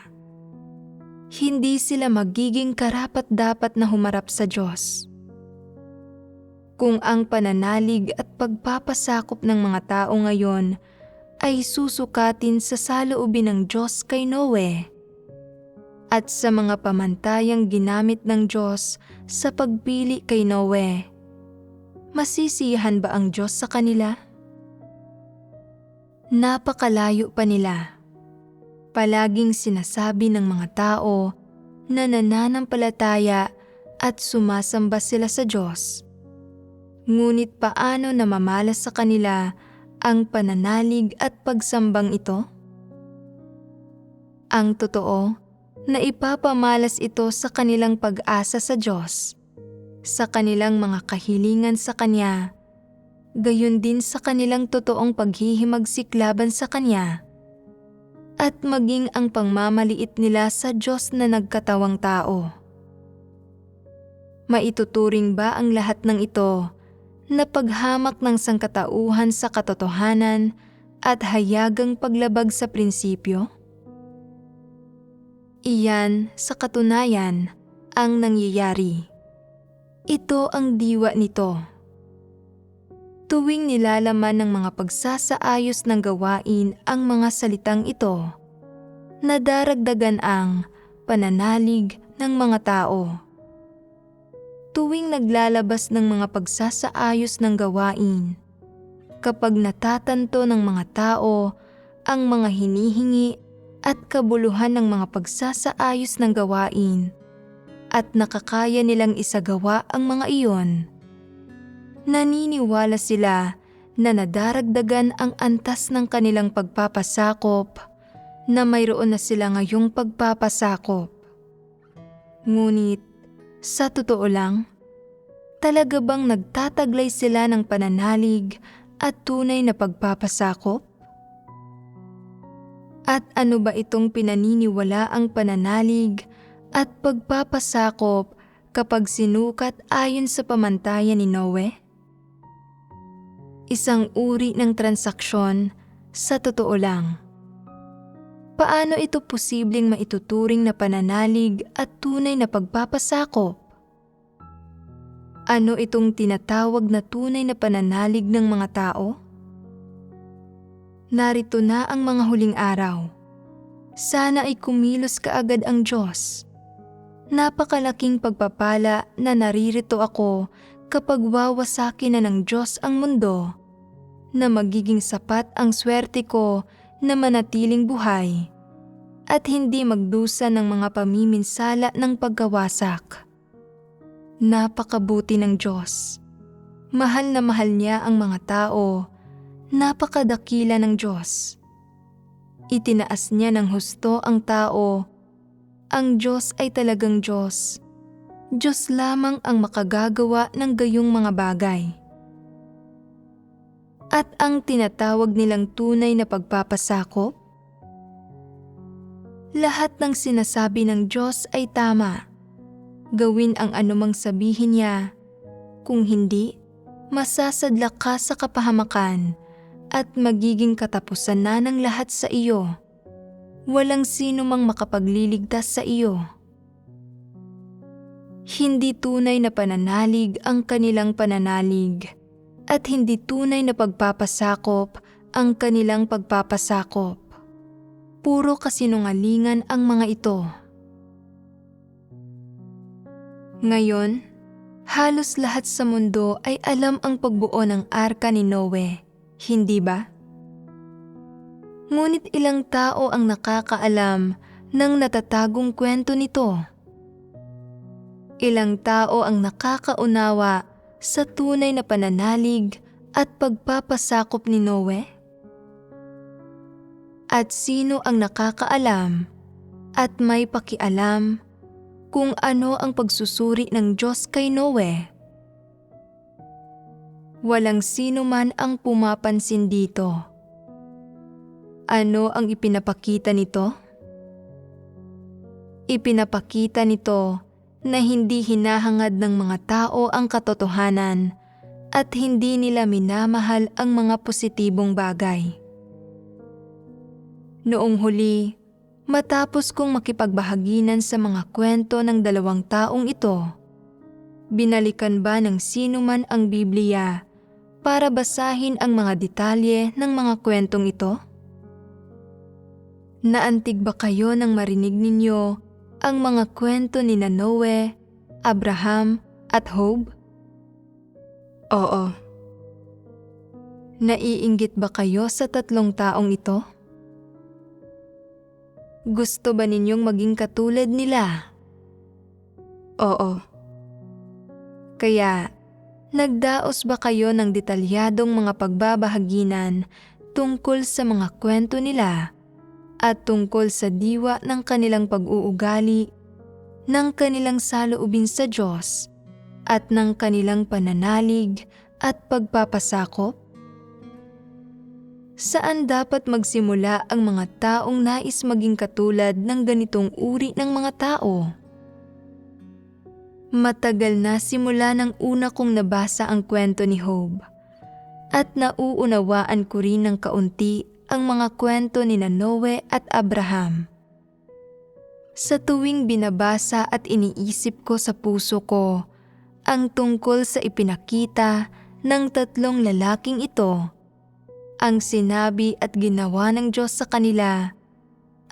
Hindi sila magiging karapat-dapat na humarap sa Diyos. Kung ang pananalig at pagpapasakop ng mga tao ngayon ay susukatin sa saloobin ng Diyos kay Noe at sa mga pamantayang ginamit ng Diyos sa pagpili kay Noe, masisiyahan ba ang Diyos sa kanila? Napakalayo pa nila. Palaging sinasabi ng mga tao na nananampalataya at sumasamba sila sa Diyos. Ngunit paano namamalas sa kanila ang pananalig at pagsambang ito? Ang totoo, na ipapamalas ito sa kanilang pag-asa sa Diyos, sa kanilang mga kahilingan sa Kanya, gayon din sa kanilang totoong paghihimagsik laban sa Kanya, at maging ang pangmamaliit nila sa Diyos na nagkatawang tao. Maituturing ba ang lahat ng ito na paghamak ng sangkatauhan sa katotohanan at hayagang paglabag sa prinsipyo? Iyan sa katunayan ang nangyayari. Ito ang diwa nito. Tuwing nilalaman ng mga pagsasaayos ng gawain ang mga salitang ito, nadaragdagan ang pananalig ng mga tao. Tuwing naglalabas ng mga pagsasaayos ng gawain, kapag natatanto ng mga tao ang mga hinihingi at kabuluhan ng mga pagsasaayos ng gawain at nakakaya nilang isagawa ang mga iyon, naniniwala sila na nadaragdagan ang antas ng kanilang pagpapasakop na mayroon na sila ngayong pagpapasakop. Ngunit, sa totoo lang, talaga bang nagtataglay sila ng pananalig at tunay na pagpapasakop? At ano ba itong pinaniniwala ang pananalig at pagpapasakop kapag sinukat ayon sa pamantayan ni Noe? Isang uri ng transaksyon sa totoo lang. Paano ito posibleng maituturing na pananalig at tunay na pagpapasakop? Ano itong tinatawag na tunay na pananalig ng mga tao? Narito na ang mga huling araw. Sana ay kumilos kaagad ang Diyos. Napakalaking pagpapala na naririto ako kapag wawasakin na ng Diyos ang mundo, na magiging sapat ang swerte ko na manatiling buhay at hindi magdusa ng mga pamiminsala ng pagkawasak. Napakabuti ng Diyos. Mahal na mahal niya ang mga tao. Napakadakila ng Diyos. Itinaas niya ng husto ang tao ang Diyos ay talagang Diyos. Diyos lamang ang makagagawa ng gayong mga bagay. At ang tinatawag nilang tunay na pagpapasakop? Lahat ng sinasabi ng Diyos ay tama. Gawin ang anumang sabihin niya. Kung hindi, masasadlak ka sa kapahamakan at magiging katapusan na ng lahat sa iyo. Walang sino mang makapagliligtas sa iyo. Hindi tunay na pananalig ang kanilang pananalig at hindi tunay na pagpapasakop ang kanilang pagpapasakop. Puro kasinungalingan ang mga ito. Ngayon, halos lahat sa mundo ay alam ang pagbuo ng arka ni Noe, hindi ba? Ngunit ilang tao ang nakakaalam ng natatagong kwento nito. Ilang tao ang nakakaunawa sa tunay na pananalig at pagpapasakop ni Noe? At sino ang nakakaalam at may pakialam kung ano ang pagsusuri ng Diyos kay Noe? Walang sino man ang pumapansin dito. Ano ang ipinapakita nito? Ipinapakita nito na hindi hinahangad ng mga tao ang katotohanan at hindi nila minamahal ang mga positibong bagay. Noong huli, matapos kong makipagbahaginan sa mga kwento ng dalawang taong ito, binalikan ba ng sino man ang Biblia para basahin ang mga detalye ng mga kwentong ito? Naantig ba kayo nang marinig ninyo ang mga kwento ni Noe, Abraham at Job? Oo. Naiinggit ba kayo sa tatlong taong ito? Gusto ba ninyong maging katulad nila? Oo. Kaya, nagdaos ba kayo ng detalyadong mga pagbabahaginan tungkol sa mga kwento nila at tungkol sa diwa ng kanilang pag-uugali, ng kanilang saloobin sa Diyos, at ng kanilang pananalig at pagpapasakop? Saan dapat magsimula ang mga taong nais maging katulad ng ganitong uri ng mga tao? Matagal na simula ng una kong nabasa ang kwento ni Job, at nauunawaan ko rin ng kaunti ang mga kwento ni Noe at Abraham. Sa tuwing binabasa at iniisip ko sa puso ko ang tungkol sa ipinakita ng tatlong lalaking ito, ang sinabi at ginawa ng Diyos sa kanila,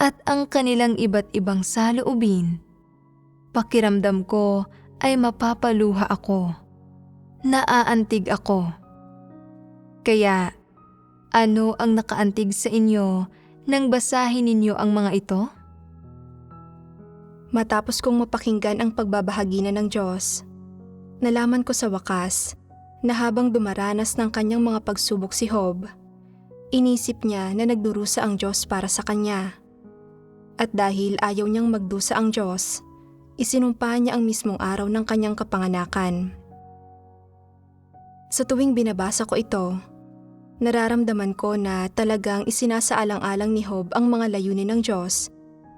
at ang kanilang iba't ibang saloobin, pakiramdam ko ay mapapaluha ako. Naaantig ako. Kaya, ano ang nakaantig sa inyo nang basahin ninyo ang mga ito? Matapos kong mapakinggan ang pagbabahaginan ng Diyos, nalaman ko sa wakas na habang dumaranas ng kanyang mga pagsubok si Job, inisip niya na nagdurusa ang Diyos para sa kanya. At dahil ayaw niyang magdusa ang Diyos, isinumpa niya ang mismong araw ng kanyang kapanganakan. Sa tuwing binabasa ko ito, nararamdaman ko na talagang isinasaalang-alang ni Job ang mga layunin ng Diyos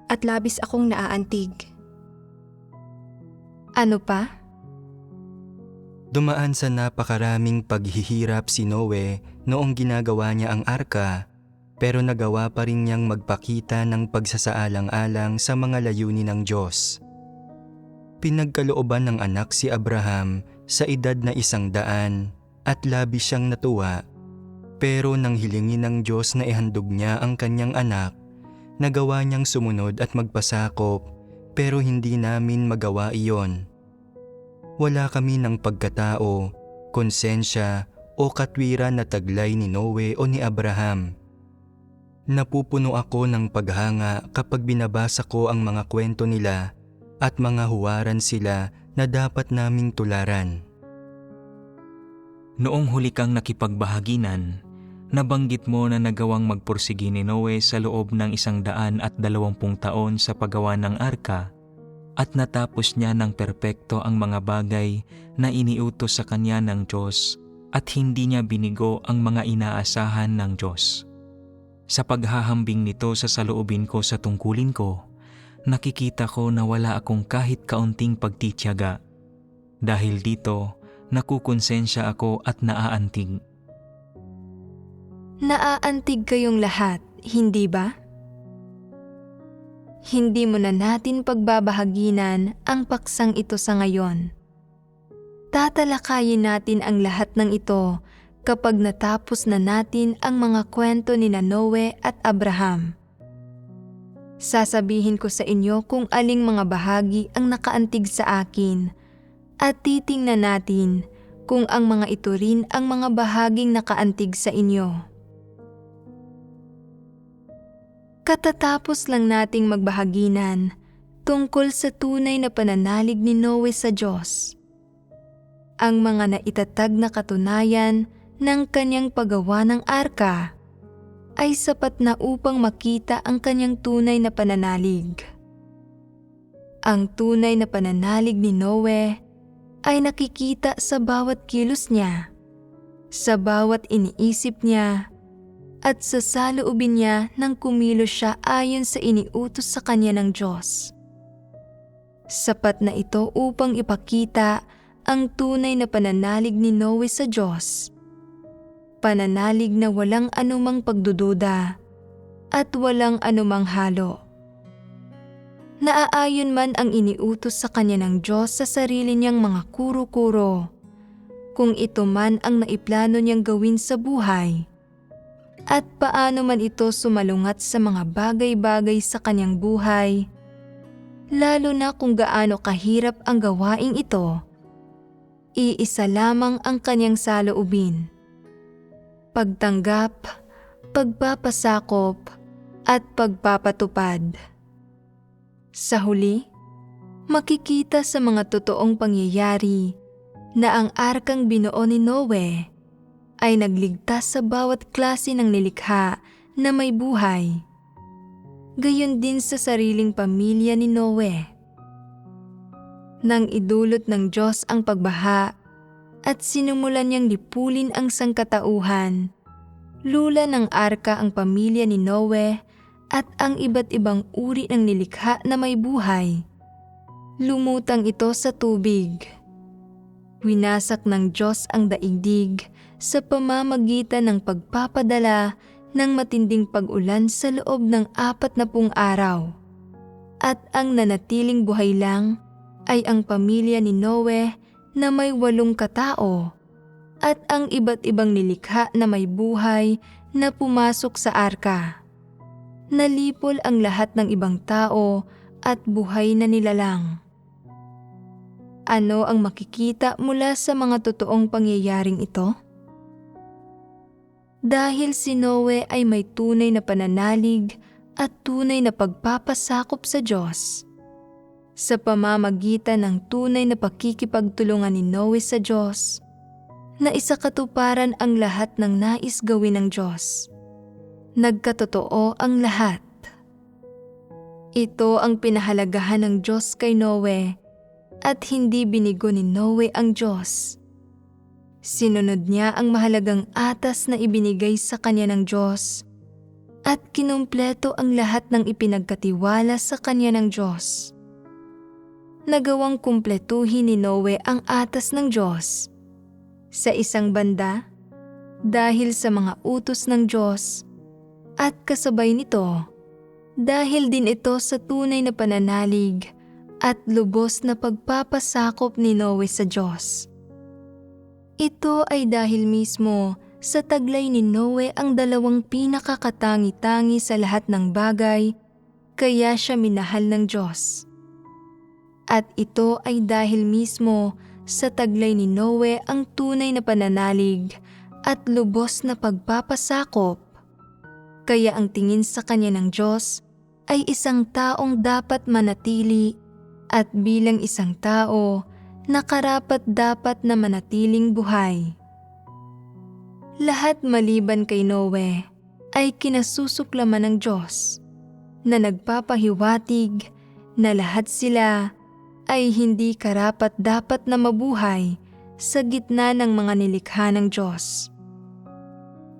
at labis akong naaantig. Ano pa? Dumaan sa napakaraming paghihirap si Noe noong ginagawa niya ang arka, pero nagawa pa rin niyang magpakita ng pagsasaalang-alang sa mga layunin ng Diyos. Pinagkalooban ng anak si Abraham sa edad na 100 at labis siyang natuwa, pero nang hilingin ng Diyos na ihandog niya ang kanyang anak, nagawa niyang sumunod at magpasakop, pero hindi namin magawa iyon. Wala kami ng pagkatao, konsensya o katwiran na taglay ni Noe o ni Abraham. Napupuno ako ng paghanga kapag binabasa ko ang mga kwento nila at mga huwaran sila na dapat naming tularan. Noong huli kang nakipagbahaginan, Nabanggit mo na nagawang magpursigi ni Noe sa loob ng 120 taon sa paggawa ng arka at natapos niya ng perpekto ang mga bagay na iniutos sa kanya ng Diyos at hindi niya binigo ang mga inaasahan ng Diyos. Sa paghahambing nito sa saloobin ko sa tungkulin ko, nakikita ko na wala akong kahit kaunting pagtitiyaga. Dahil dito, nakukonsensya ako at naaantig. Naaantig kayong lahat, hindi ba? Hindi mo na natin pagbabahaginan ang paksang ito sa ngayon. Tatalakayin natin ang lahat ng ito kapag natapos na natin ang mga kwento ni Noe at Abraham. Sasabihin ko sa inyo kung aling mga bahagi ang nakaantig sa akin at titingnan natin kung ang mga ito rin ang mga bahaging nakaantig sa inyo. Katatapos lang nating magbahaginan tungkol sa tunay na pananalig ni Noe sa Diyos. Ang mga naitatag na katunayan ng kanyang paggawa ng arka ay sapat na upang makita ang kanyang tunay na pananalig. Ang tunay na pananalig ni Noe ay nakikita sa bawat kilos niya, sa bawat iniisip niya, at sa saloobin niya nang kumilos siya ayon sa iniutos sa kanya ng Diyos. Sapat na ito upang ipakita ang tunay na pananalig ni Noe sa Diyos. Pananalig na walang anumang pagdududa at walang anumang halo. Naaayon man ang iniutos sa kanya ng Diyos sa sarili niyang mga kuro-kuro, kung ito man ang naiplano niyang gawin sa buhay, at paano man ito sumalungat sa mga bagay-bagay sa kanyang buhay, lalo na kung gaano kahirap ang gawaing ito, iisa lamang ang kanyang saloobin: pagtanggap, pagpapasakop, at pagpapatupad. Sa huli, makikita sa mga totoong pangyayari na ang arkang binuo ni Noe ay nagligtas sa bawat klase ng nilikha na may buhay. Gayon din sa sariling pamilya ni Noe. Nang idulot ng Diyos ang pagbaha at sinumulan niyang lipulin ang sangkatauhan, lula ng arka ang pamilya ni Noe at ang iba't ibang uri ng nilikha na may buhay. Lumutang ito sa tubig. Winasak ng Diyos ang daigdig sa pamamagitan ng pagpapadala ng matinding pag-ulan sa loob ng 40 araw. At ang nanatiling buhay lang ay ang pamilya ni Noe na may 8 katao at ang iba't ibang nilikha na may buhay na pumasok sa arka. Nalipol ang lahat ng ibang tao at buhay na nilalang. Ano ang makikita mula sa mga totoong pangyayaring ito? Dahil si Noe ay may tunay na pananalig at tunay na pagpapasakop sa Diyos. Sa pamamagitan ng tunay na pakikipagtulungan ni Noe sa Diyos, na isakatuparan ang lahat ng nais gawin ng Diyos. Nagkatotoo ang lahat. Ito ang pinahalagahan ng Diyos kay Noe at hindi binigo ni Noe ang Diyos. Sinunod niya ang mahalagang atas na ibinigay sa kanya ng Diyos at kinumpleto ang lahat ng ipinagkatiwala sa kanya ng Diyos. Nagawang kumpletuhin ni Noe ang atas ng Diyos. Sa isang banda, dahil sa mga utos ng Diyos, at kasabay nito, dahil din ito sa tunay na pananalig at lubos na pagpapasakop ni Noe sa Diyos. Ito ay dahil mismo sa taglay ni Noe ang 2 pinakakatangi-tangi sa lahat ng bagay, kaya siya minahal ng Diyos. At ito ay dahil mismo sa taglay ni Noe ang tunay na pananalig at lubos na pagpapasakop, kaya ang tingin sa kanya ng Diyos ay isang taong dapat manatili at bilang isang tao na karapat-dapat na manatiling buhay. Lahat maliban kay Noe ay kinasusuklaman ng Diyos na nagpapahiwatig na lahat sila ay hindi karapat-dapat na mabuhay sa gitna ng mga nilikha ng Diyos.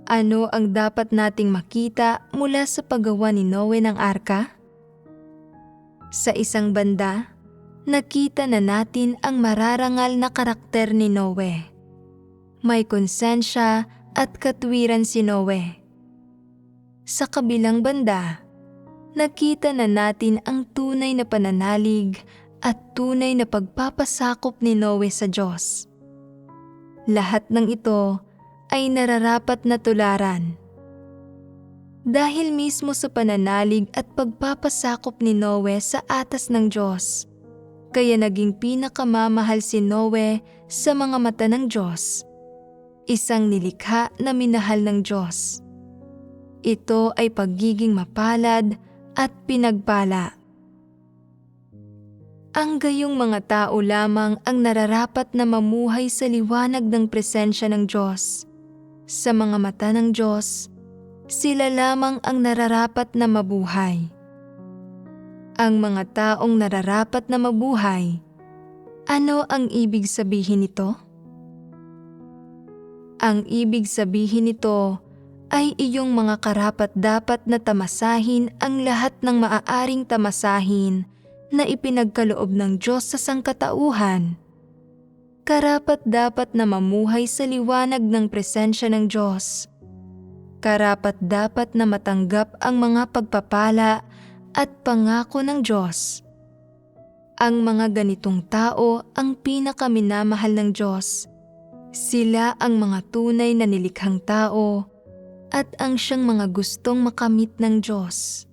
Ano ang dapat nating makita mula sa paggawa ni Noe ng arka? Sa isang banda, nakita na natin ang mararangal na karakter ni Noe. May konsensya at katwiran si Noe. Sa kabilang banda, nakita na natin ang tunay na pananalig at tunay na pagpapasakop ni Noe sa Diyos. Lahat ng ito ay nararapat na tularan. Dahil mismo sa pananalig at pagpapasakop ni Noe sa atas ng Diyos, kaya naging pinakamamahal si Noe sa mga mata ng Diyos. Isang nilikha na minahal ng Diyos. Ito ay pagiging mapalad at pinagpala. Ang gayong mga tao lamang ang nararapat na mamuhay sa liwanag ng presensya ng Diyos. Sa mga mata ng Diyos, sila lamang ang nararapat na mabuhay. Ang mga taong nararapat na mabuhay, ano ang ibig sabihin nito? Ang ibig sabihin nito ay iyong mga karapat-dapat na tamasahin ang lahat ng maaaring tamasahin na ipinagkaloob ng Diyos sa sangkatauhan. Karapat-dapat na mamuhay sa liwanag ng presensya ng Diyos. Karapat-dapat na matanggap ang mga pagpapala at pangako ng Diyos. Ang mga ganitong tao ang pinakaminamahal ng Diyos. Sila ang mga tunay na nilikhang tao at ang siyang mga gustong makamit ng Diyos.